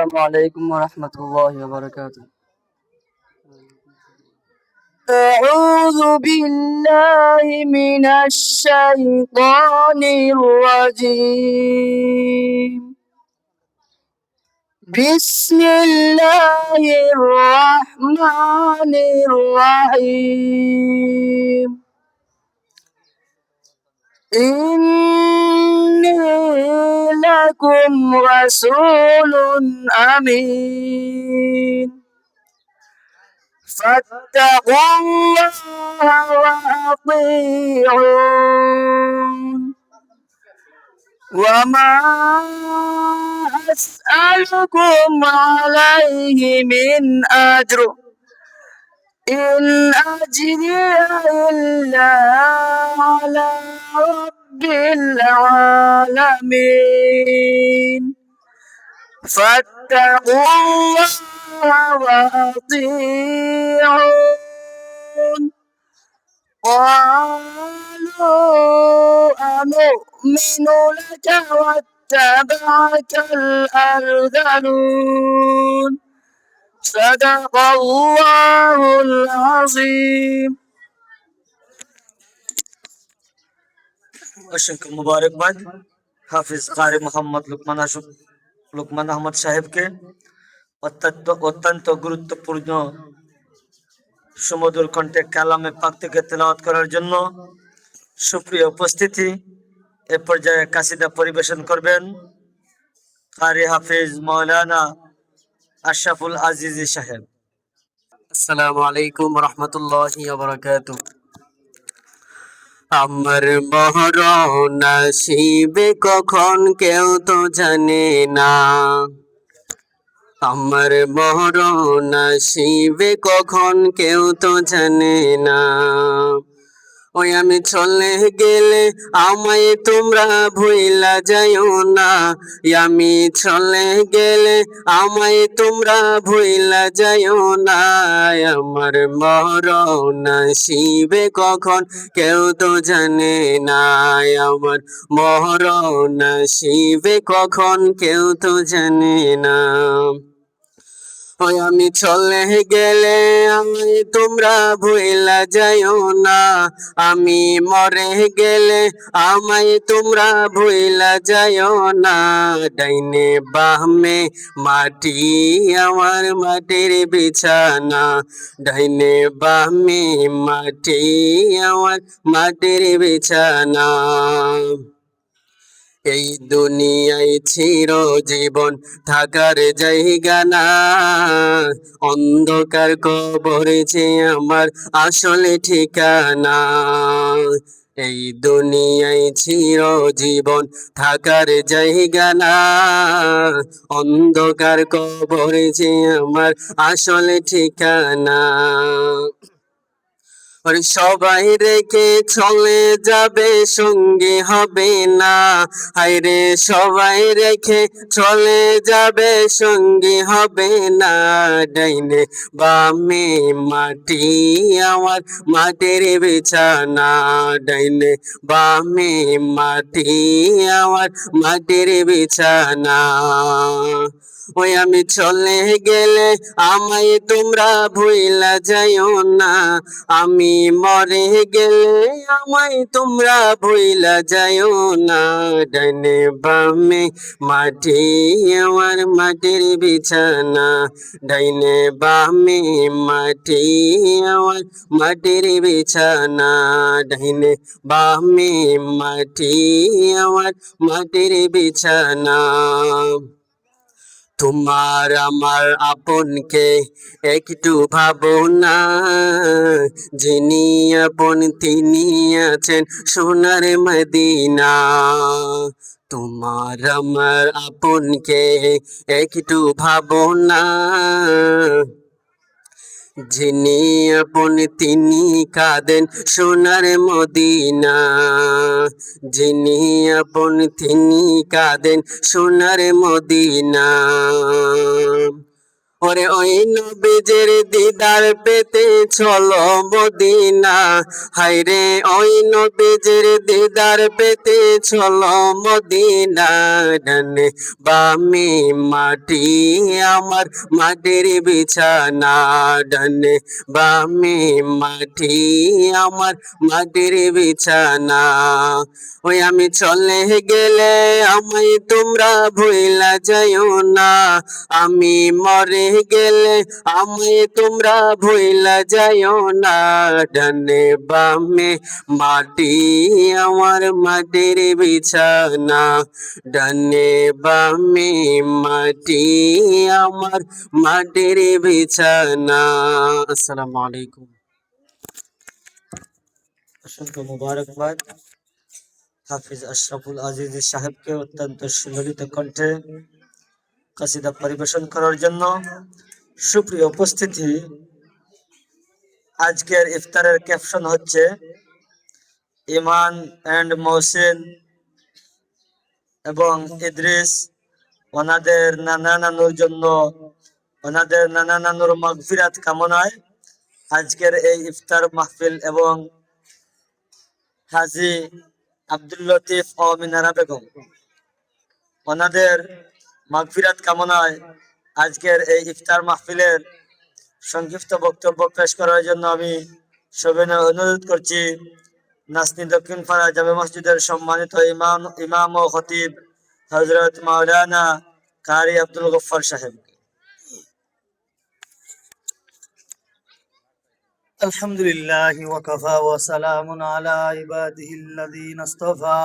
السلام عليكم ورحمة الله وبركاته. أعوذ بالله من الشيطان الرجيم. بسم الله الرحمن الرحيم. إني لكم رسول أمين فاتقوا الله وأطيعون وما أسألكم عليه من أجر إن أجري إلا على رب العالمين فاتقوا الله وأطيعون قالوا أنؤمن لك واتبعك الأرذلون صدق الله العظيم. অসংখ্য মুবারকবাদ হাফিজ কারি মোহাম্মদ লুকমান আহমদ সাহেবকে অত্যন্ত গুরুত্বপূর্ণ সুমধুর কণ্ঠে কালামে পাক থেকে তেলাওয়াত করার জন্য। সুপ্রিয় উপস্থিতি, এ পর্যায়ে কাসিদা পরিবেশন করবেন কারি হাফিজ মাওলানা আশরাফুল আজিজি সাহেব। আসসালামু আলাইকুম রহমতুল্লাহি ওয়া বারাকাতুহু। আমার মরণ আসিবে কখন কেউ তো জানে না, আমার মরণ আসিবে কখন কেউ তো জানে না। ওই আমি চলে গেলে আমায় তোমরা ভুইলা যাইও না, আমি চলে গেলে আমায় তোমরা ভুইলা যাইও না। আমার মরণ আসিবে কখন কেউ তো জানে না, আমার মরণ আসিবে কখন কেউ তো জানে না। ওই আমি চলে গেলে আমায় তোমরা ভুইলা যাইও না, আমি মরে গেলে আমায় তোমরা ভুইলা যাইও না। ডাইনে বামে মাটি আমার মাটির বিছানা, ডাইনে বামে মাটি আমার মাটির বিছানা। এই দুনিয়ায় চিরজীবন থাকার জায়গা না, অন্ধকার কবরে যে আমার আসলে ঠিকানা। এই দুনিয়ায় চিরজীবন থাকার জায়গা না, অন্ধকার কবরে যে আমার আসলে ঠিকানা। সবাই রেখে চলে যাবে সঙ্গী হবে না, হায়রে সবাই রেখে চলে যাবে সঙ্গী হবে না। ডাইনে বামে মাটি আমার মাটির বিছানা, ডাইনে বামে মাটি আমার মাটির বিছানা। ওই আমি চলে গেলে আমায় তোমরা ভুইলা যাইও না, আমি মরে গেলে আমায় তোমরা ভুইলা যাইও না। ডাইনে বামে মাটি আমার মাটির বিছানা, ডাইনে বামে মাটি আমার মাটির বিছানা, ডাইনে বামে মাটি আমার মাটির বিছানা। তোমার আমার আপনকে একটু ভাবো না, যিনি আপন তিনি আছেন সোনার মদিনা। তোমার আমার আপনকে একটু ভাবো না, যিনি আপন তিনি কাঁদেন সোনার মদিনা, যিনি আপন তিনি কাঁদেন সোনার মদিনা। ওরে ওই নবীজির দিদার পেতে চলো মদিনা, হায়রে ওই নবীজির দিদার পেতে চলো মদিনা। ডানে বামে মাটি আমার মাটির বিছানা, ডানে বামে মাটি আমার মাটির বিছানা। ওই আমি চলে গেলে আমায় তোমরা ভুইলা যাইও না, আমি মরে গেলে আমায় তোমরা ভুইলা যাইও না। ডানে বামে মাটি আমার মাটির বিছানা, ডানে বামে মাটি আমার মাটির বিছানা। আসসালামু আলাইকুম। অসংখ্য মুবারকবাদ হাফিজ আশরাফুল আজিজ সাহেবকে অত্যন্ত সুললিত কণ্ঠে কাসিদা পরিবেশন করার জন্য। সুপ্রিয় উপস্থিতি, আজকের ইফতারের ক্যাপশন হচ্ছে ইমান এন্ড মহসিন এবং ইদ্রিস ওনাদের নানা নানুর জন্য, ওনাদের নানা নানুর মাগফিরাত কামনায় আজকের এই ইফতার মাহফিল এবং হাজী আব্দুল লতিফ ও মিনারা বেগম ওনাদের মাগফিরাত কামনায় আজকের এই ইফতার মাহফিলের সংক্ষিপ্ত বক্তব্য পেশ করার জন্য আমি সবিনয় অনুরোধ করছি নাসনি দক্ষিণ পাড়া জামে মসজিদের সম্মানিত ইমাম ও খতিব হযরত মাওলানা কারি আব্দুল গফফার সাহেব। الحمدلله وكفى وسلام على عباده الذين اصطفى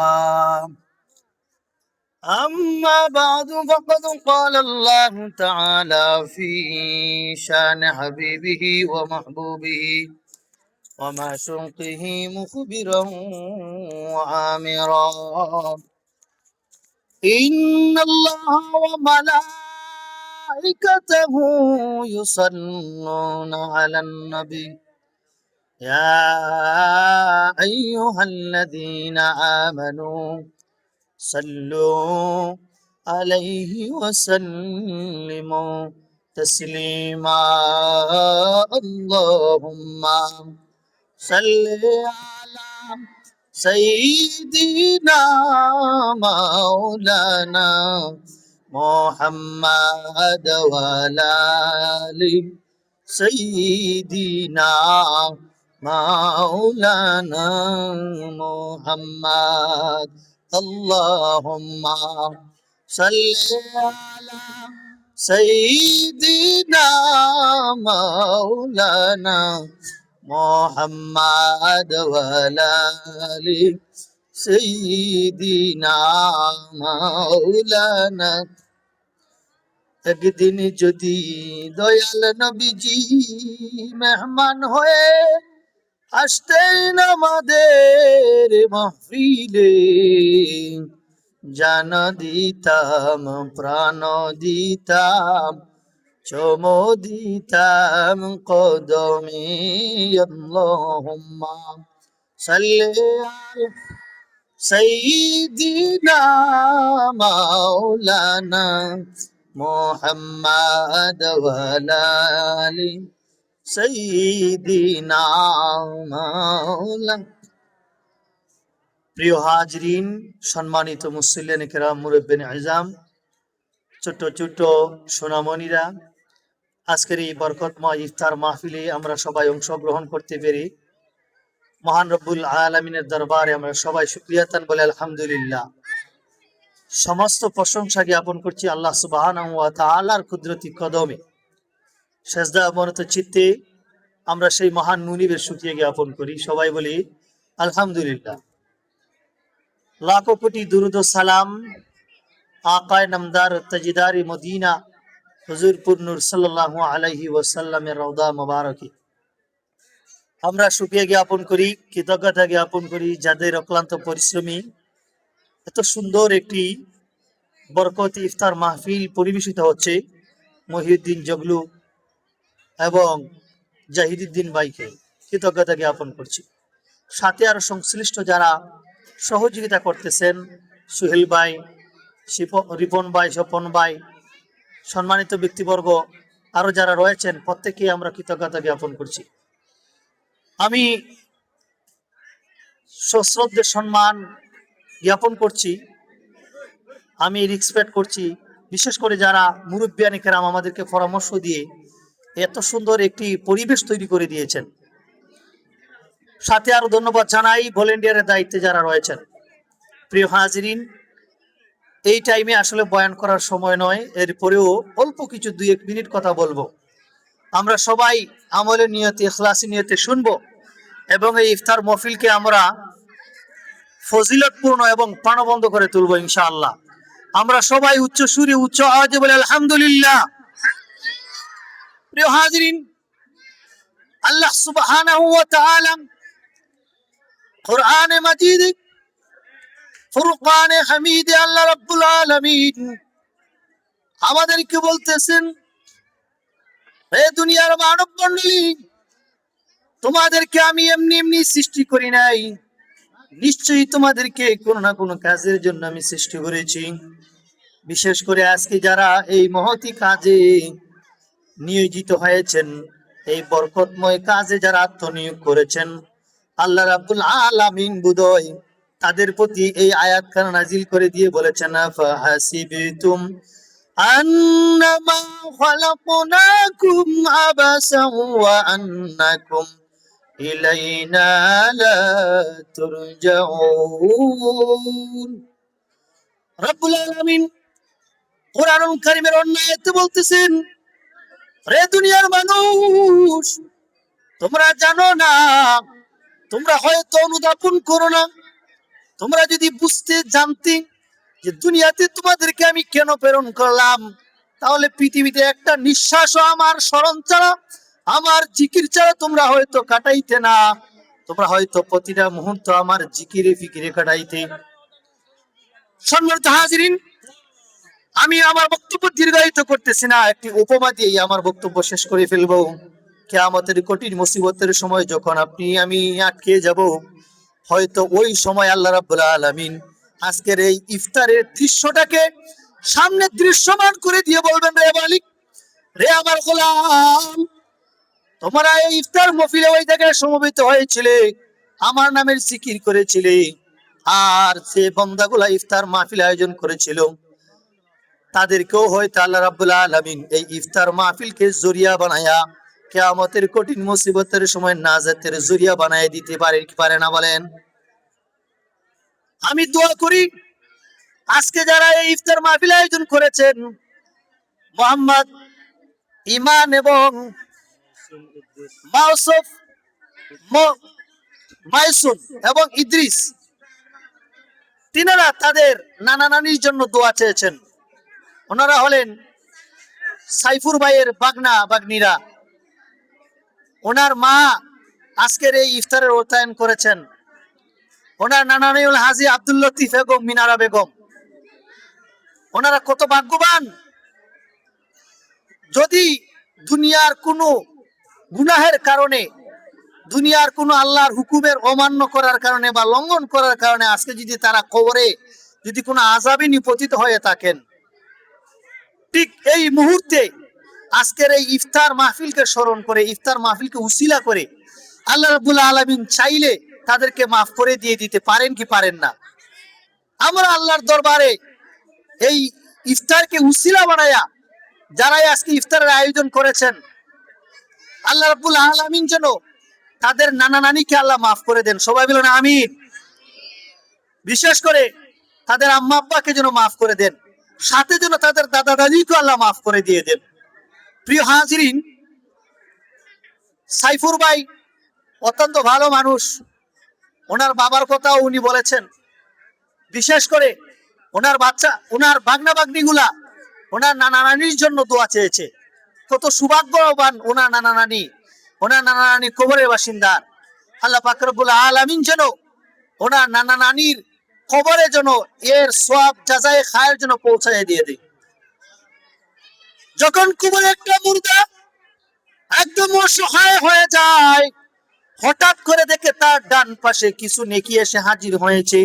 أما بعد فقد قال الله تعالى في شان حبيبه ومحبوبه ومعشوقه مخبرا وعامرا إن الله وملائكته يصلون على النبي يا أيها الذين آمنوا صلوا عليه وسلموا تسليما اللهم صل على سيدنا مولانا محمد وعلى آل سيدنا مولانا محمد اللهم صل على سيدنا مولانا محمد وعلى آل سيدنا مولانا একদিন যদি দয়াল নবীজি মেহমান হয়ে আসতেন আমাদের মাহফিলে, জান দিতাম প্রাণ দিতাম চম দিতাম কদমে। আল্লাহুম্মা সাল্লি আলা সাইয়্যিদিনা মাওলানা মুহাম্মদ ওয়া আলা আলি সাইয়্যিদিনা মাওলানা। প্রিয় হাজরিন, সম্মানিত মুসল্লিয়ান কিরাম, মুরব্বিয়ান ইজাম, ছোট ছোট সোনামণিরা, আজকের এই বরকতময় ইফতার মাহফিলে আমরা সবাই অংশগ্রহণ করতে পেরে মহান রব্বুল আলামিনের দরবারে আমরা সবাই শুকরিয়াতান বলে আলহামদুলিল্লাহ। সমস্ত প্রশংসা জ্ঞাপন করছি আল্লাহ সুবহানাহু ওয়া তাআলার কুদরতি কদমে। সেজদা অবনত চিত্তে আমরা সেই মহান মুনিবের শুকরিয়া জ্ঞাপন করি। সবাই বলি আলহামদুলিল্লাহ। লাখো কোটি দুরুদ ও সালাম আকায়ে নামদার তাজদারি মদিনা হুজুর পুরনুর সাল্লাল্লাহু আলাইহি ওয়াসাল্লামের রওজা মুবারকে আমরা শুকরিয়া জ্ঞাপন করি, কৃতজ্ঞতা জ্ঞাপন করি যাদের অক্লান্ত পরিশ্রমী এত সুন্দর একটি বরকতি ইফতার মাহফিল পরিবেশিত হচ্ছে মহিউদ্দিন জগলু এবং জাহিদুদ্দিন ভাইকে কৃতজ্ঞতা জ্ঞাপন করছি। সাথে আরো সংশ্লিষ্ট যারা সহযোগিতা করতেছেন, সুহেল ভাই, রিপন ভাই, স্বপন ভাই, সম্মানিত ব্যক্তিবর্গ আরো যারা রয়েছেন প্রত্যেককে আমরা কৃতজ্ঞতা জ্ঞাপন করছি। আমি সশ্রদ্ধ সম্মান জ্ঞাপন করছি, আমি রেসপেক্ট করছি বিশেষ করে যারা মুরব্বিয়ানে কেরাম আমাদেরকে পরামর্শ দিয়ে এত সুন্দর একটি পরিবেশ তৈরি করে দিয়েছেন। সাথে আরো ধন্যবাদ জানাই ভলেন্টিয়ারের দায়িত্বে যারা রয়েছেন। প্রিয় হাজিরিন, এই টাইমে আসলে বয়ান করার সময় নয়, এরপরেও অল্প কিছু 2-1 মিনিট কথা বলবো। আমরা সবাই আমলের নিয়তে, ইখলাসী নিয়তে শুনবো এবং এই ইফতার মাহফিলকে আমরা ফজিলতপূর্ণ এবং প্রাণবন্ত করে তুলবো ইনশাআল্লাহ। আমরা সবাই উচ্চ সুরে উচ্চ আওয়াজে বলে আলহামদুলিল্লাহ। প্রিয় হাজিরিন, আল্লাহ সুবহানাহু ওয়া তাআলা কুরআনে মাজিদ ফুরকানে হামিদে আল্লাহ রাব্বুল আলামিন আমাদেরকে বলতেছেন, হে দুনিয়ার মানব মণ্ডলী, তোমাদেরকে আমি এমনি এমনি সৃষ্টি করি নাই, নিশ্চয়ই তোমাদেরকে কোনো না কোনো কাজের জন্য আমি সৃষ্টি করেছি। বিশেষ করে আজকে যারা এই মহতি কাজে নিয়োজিত হয়েছেন, এই বরকতময় কাজে যারা আত্মনিয়োগ করেছেন, আল্লাহ রাব্বুল আলামিন বুদয় তাদের প্রতি এই আয়াত খানা নাজিল করে দিয়ে বলেছেন, ফাহাসিবতুম আন্নামা খালাকনাকুম আবাসান ওয়া আন্নাকুম ইলাইনা লা তুরজাউন। রব্বুল আলামিন কোরআনুল কারীমের অন্য আয়াতে বলতেছেন, রে দুনিয়ার মানুষ, তোমরা জানো না, তোমরা হয়তো অনুধাবন করো না, তোমরা যদি বুঝতে জানতে যে দুনিয়াতে তোমাদেরকে আমি কেন প্রেরণ করলাম, তাহলে পৃথিবীতে একটা নিঃশ্বাসও আমার স্মরণ ছাড়া, আমার জিকির ছাড়া তোমরা হয়তো কাটাইতে না। তোমরা হয়তো প্রতিটা মুহূর্ত আমার জিকিরে ফিকিরে কাটাইতে। সম্মানিত হাজিরিন, আমি আমার বক্তব্য দীর্ঘায়িত করতেছি না, একটি উপমা দিয়ে আমার বক্তব্য শেষ করে ফেলবো। কিয়ামতের কঠিন মুসিবতের সময় যখন আপনি আমি আটকে যাব, হয়তো ওই সময় আল্লাহ রাব্বুল আলামিন আজকের এই ইফতারের দৃশ্যটাকে সামনে দৃশ্যমান করে দিয়ে বলবেন, রে মালিক, রে আমার গোলাম, তোমরা এই ইফতার মাহফিলে ওই জায়গায় সমবেত হয়েছিলে, আমার নামের জিকির করেছিলে, আর যে বান্দাগুলা ইফতার মাহফিল আয়োজন করেছিল তাদেরকেও হয়তো আল্লাহ রাব্বুল আলামিন এই ইফতার মাহফিলকে জরিয়া বানায়া কিয়ামতের কঠিন মুসিবতের সময় নাজাতের জরিয়া বানায় দিতে পারে কি পারে না বলেন? আমি দোয়া করি আজকে যারা এই ইফতার মাহফিল আয়োজন করেছেন, মোহাম্মদ ইমান এবং মাউসুফ মাইসুন এবং ইদ্রিস, তিনারা তাদের নানা নানির জন্য দোয়া চেয়েছেন। ওনারা হলেন সাইফুর ভাইয়ের বাগনা বাগনিরা। ওনার মা আজকের এই ইফতারের অর্থায়ন করেছেন। ওনার নানা নানি হল হাজী আব্দুল লতিফ বেগম, মিনারা বেগম। ওনারা কত ভাগ্যবান! যদি দুনিয়ার কোনো গুনাহের কারণে, দুনিয়ার কোনো আল্লাহর হুকুমের অমান্য করার কারণে বা লঙ্ঘন করার কারণে আজকে যদি তারা কবরে যদি কোনো আযাবে নিপতিত হয়ে থাকেন, ঠিক এই মুহূর্তে আজকের এই ইফতার মাহফিলকে স্মরণ করে, ইফতার মাহফিলকে উসিলা করে আল্লাহ রাব্বুল আলামিন চাইলে তাদেরকে মাফ করে দিয়ে দিতে পারেন কি পারেন না? আমরা আল্লাহর দরবারে এই ইফতারকে উসিলা বানায়া যারাই আজকে ইফতারের আয়োজন করেছেন, আল্লাহ রাব্বুল আলামিন যেন তাদের নানা নানিকে আল্লাহ মাফ করে দেন। সবাই বলুন আমিন। বিশেষ করে তাদের আম্মা আব্বাকে যেন মাফ করে দেন, সাথে যেন তাদের দাদা দাদিকে আল্লাহ মাফ করে দিয়ে দেন। প্রিয় হাজিরিন, সাইফুর ভাই অত্যন্ত ভালো মানুষ। ওনার বাবার কথাও উনি বলেছেন। বিশেষ করে ওনার বাচ্চা, ওনার বাগনা বাগনিগুলা ওনার নানা নানির জন্য দোয়া চেয়েছে। কত সৌভাগ্যবান ওনার নানা নানি! ওনার নানা নানি কবরের বাসিন্দার। আল্লাহ পাক রব্বুল আলামিন যেন ওনার নানা নানির কবরে যেন এর সওয়াব জাযায়ে খায়ের জন্য পৌঁছায় দিয়ে দেয়। যখন কবরে একটা মুর্দা একদম অসহায় হয়ে যায়, হঠাৎ করে দেখে তার ডান পাশে কিছু নেকি এসে হাজির হয়েছে।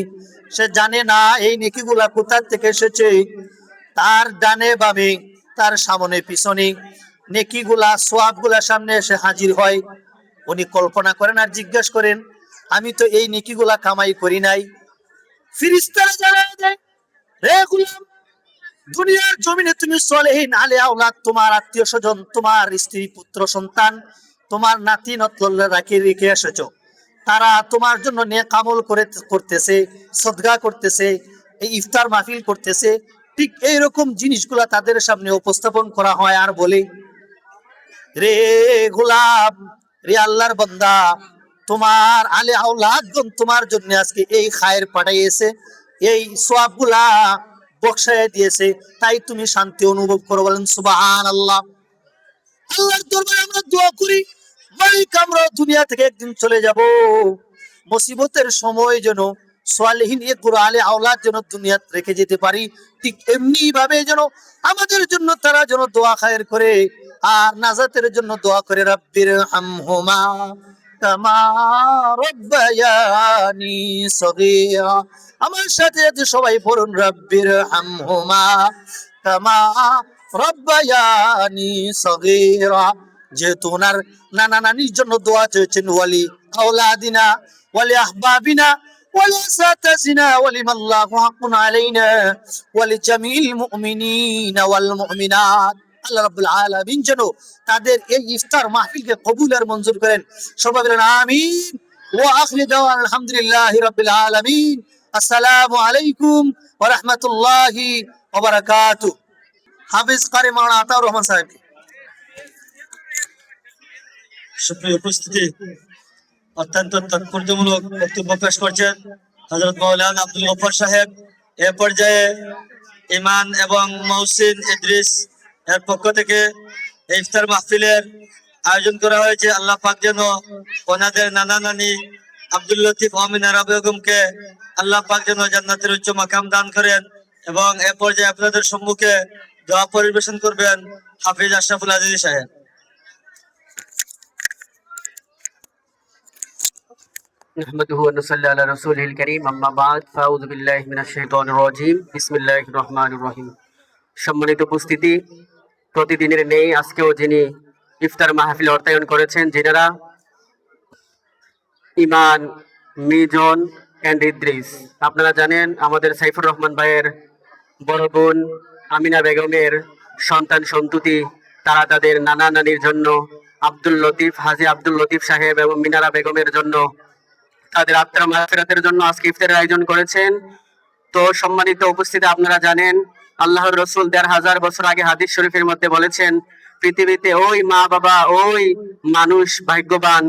সে জানে না এই নেকিগুলা কোথা থেকে এসেছে। তার ডানে বামে, তার সামনে পিছনে নেকিগুলা সোয়াবগুলা সামনে এসে হাজির হয়, উনি কল্পনা করেন আর জিজ্ঞেস করেন, আমি তো এই নেকিগুলা কামাই করি নাই। ফিরিস্তারা জানায় দেয়, রে গোলাম, দুনিয়ার জমিনে তুমি সলেহীন আলে আওলাদ, তোমার আত্মীয় স্বজন, তোমার স্ত্রী পুত্র সন্তান, তোমার নাতি নতলে রেখে এসেছো। তারা তোমার জন্য নেক আমল করতেছে, সদকা করতেছে, এই ইফতার মাহফিল করতেছে। ঠিক এইরকম জিনিসগুলা তাদের সামনে উপস্থাপন করা হয় আর বলে, রে গোলাম, রে আল্লাহর বান্দা, তোমার আলে আওলাদগণ তোমার জন্য আজকে এই খায়ের পাঠাইয়েছে, এই সওয়াবগুলা বক্সায় দিয়েছে, তাই তুমি শান্তি অনুভব করো। বলেন সুবহানাল্লাহ। আল্লাহর দরবারে আমরা দোয়া করি, মালিক আমরা দুনিয়া থেকে একদিন চলে যাব, মুসিবতের সময় যেন সালেহীন আলে আওলাদ যেন দুনিয়া রেখে যেতে পারি। ঠিক এমনি ভাবে যেন আমাদের জন্য তারা যেন দোয়া খায়ের করে আর নাজাতের জন্য দোয়া করে, রাব্বির হামহুমা কামা রাব্বায়ানি সগীরা। আমার সাথে সাথে সবাই পড়ুন, রাব্বির হামহুমা কামা রাব্বায়ানি সগীরা। যেহেতু ওনার নানা নানির জন্য দোয়া চেয়েছেন, ওয়ালি আওলাদিনা ওয়ালি আহবাবিনা ওয়ালি সাতাজিনা ওয়ালি মাল্লাহু হাক্কুন আলাইনা ওয়ালি জামিল মুমিনিনা ওয়াল মুমিনাত। আল্লাহ রাব্বুল আলামিন যেন তাদের এই ইফতার মাহফিলকে কবুল আর মঞ্জুর করেন। সবাই বলেন আমিন। ওয়া আখিরু দাওয়ানা আলহামদুলিল্লাহি রাব্বিল আলামিন। আসসালামু আলাইকুম ওয়া রাহমাতুল্লাহি ওয়া বারাকাতুহু। হাফেজ কারি মাওলানা আতাউর রহমান সাহেব। সুপ্রিয় উপস্থিতি, অত্যন্ত তাৎপর্যমূলক বক্তব্য পেশ করছেন হযরত মাওলানা আব্দুল গফফার সাহেব। এ পর্যায়ে ইমান এবং মহসিন ইদ্রিস এর পক্ষ থেকে ইফতার মাহফিলের আয়োজন করা হয়েছে। আল্লাহ পাক যেন ওনাদের নানা নানি আব্দুল লতিফ আমিনারা বেগমকে আল্লাহ পাক যেন জান্নাতের উচ্চ মাকাম দান করেন। এবং এ পর্যায়ে আপনাদের সম্মুখে দোয়া পরিবেশন করবেন হাফিজ আশরাফুল আজিজ সাহেব। نحمده ونصلي على رسوله الكريم أما بعد فأعوذ بالله من الشيطان الرجيم بسم الله الرحمن الرحيم। সম্মানিত উপস্থিতি, প্রতিদিনের নেই আজকেও যিনি ইফতার মাহফিল অর্থায়ন করেছেন, যিনারা ইমান, মিজন এন্ড ইদ্রিস। আপনারা জানেন আমাদের সাইফুর রহমান ভাইয়ের বড় বোন আমিনা বেগমের সন্তান সন্ততি, তারা তাদের নানা নানির জন্য আব্দুল লতিফ, হাজী আব্দুল লতিফ সাহেব এবং মিনারা বেগমের জন্য তাদের আত্মার মাগফিরাতের জন্য আজকে ইফতারের আয়োজন করেছেন। তো সম্মানিত উপস্থিতি, আপনারা জানেন আল্লাহর রসুল ১৫০০ বছর আগে হাদিস শরীফের মধ্যে বলেছেন, পৃথিবীতে ওই মা বাবা, ওই মানুষ ভাগ্যবান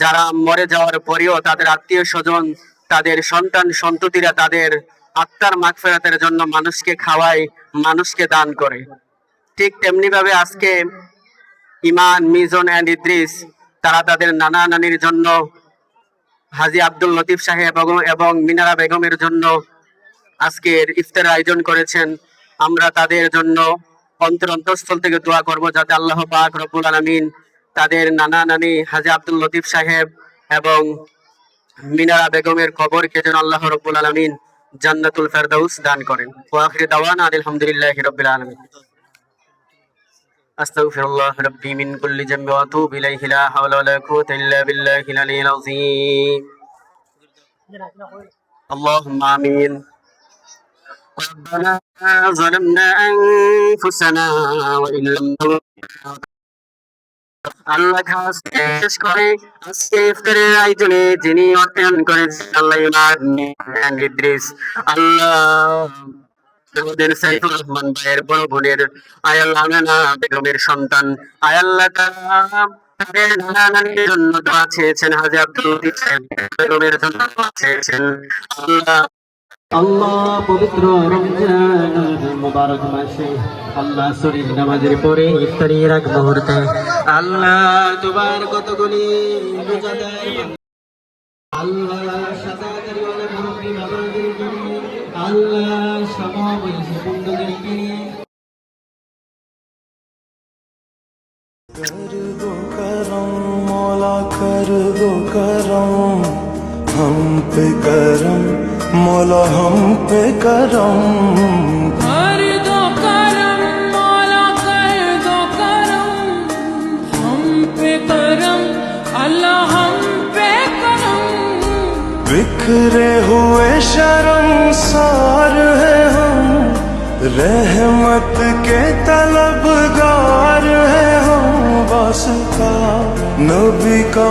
যারা মরে যাওয়ার পরেও তাদের আত্মীয় স্বজন, তাদের সন্তান সন্ততিরা তাদের আত্মার মাগফিরাতের জন্য মানুষকে খাওয়ায়, মানুষকে দান করে। ঠিক তেমনি ভাবে আজকে ইমান, মিজন এন্ড ইদ্রিস তারা তাদের নানা নানির জন্য হাজী আব্দুল লতিফ সাহেব এবং মিনারা বেগমের জন্য আজকের ইফতারের আয়োজন করেছেন। আমরা তাদের জন্য অন্তরস্থল থেকে দোয়া করব যাতে আল্লাহ পাক রব্বুল আলামিন তাদের নানা নানি হাজী আব্দুল লতিফ সাহেব এবং মিনারা বেগমের কবরকে যেন আল্লাহ রব্বুল আলামিন জান্নাতুল ফেরদাউস দান করেন। ওয়া আখিরু দাওয়ানা আলহামদুলিল্লাহি রাব্বিল আলামিন। আস্তাগফিরুল্লাহ রাব্বি মিন কুল্লি যামবি ওয়া আতুবু ইলাইহি লা হাওলা ওয়া লা কুওয়াতা ইল্লা বিল্লাহিল আলিয়্যিল আযীম। আল্লাহুম্মা আমিন। ربنا ظلمنا أنفسنا وإن لم আল্লাহ খাস শেষ করে আজকে ইফতারের আয়োজনে যিনি অর্থায়ন করেছেন আল্লাহ ইমান এন্ড ইদ্রিস, আল্লাহ আমাদের সাইফুর রহমান ভাইয়ের বড় বোনের আয়াল্লাহ আমিনা বেগমের সন্তান, আয়াল্লাহ তাদের নানা নানির জন্য দোয়া চেয়েছেন, হাজী আব্দুল লতিফ সাহেব বেগমের জন্য দোয়া চেয়েছেন। আল্লাহ আল্লাহ পবিত্র রমজান মুবারক মাসে আল্লাহ শরীর নামাজের পরে ইফতারির আগ মুহূর্তে আল্লাহ তোমার কতগুলি রোজাদার আল্লাহ সাদাকারীওয়ালা মুরব্বি বাবাদেরকে নিয়ে, আল্লাহ সমাবেশী বন্ধুদেরকে নিয়ে कर दो करम मौला, कर दो करम हम पे करम मौला, हम पे करम। कर दो करम मौला, कर दो करम बिखरे हुए शर्मसार है हम, रहमत के तलबगार है हम, वास्ता नबी का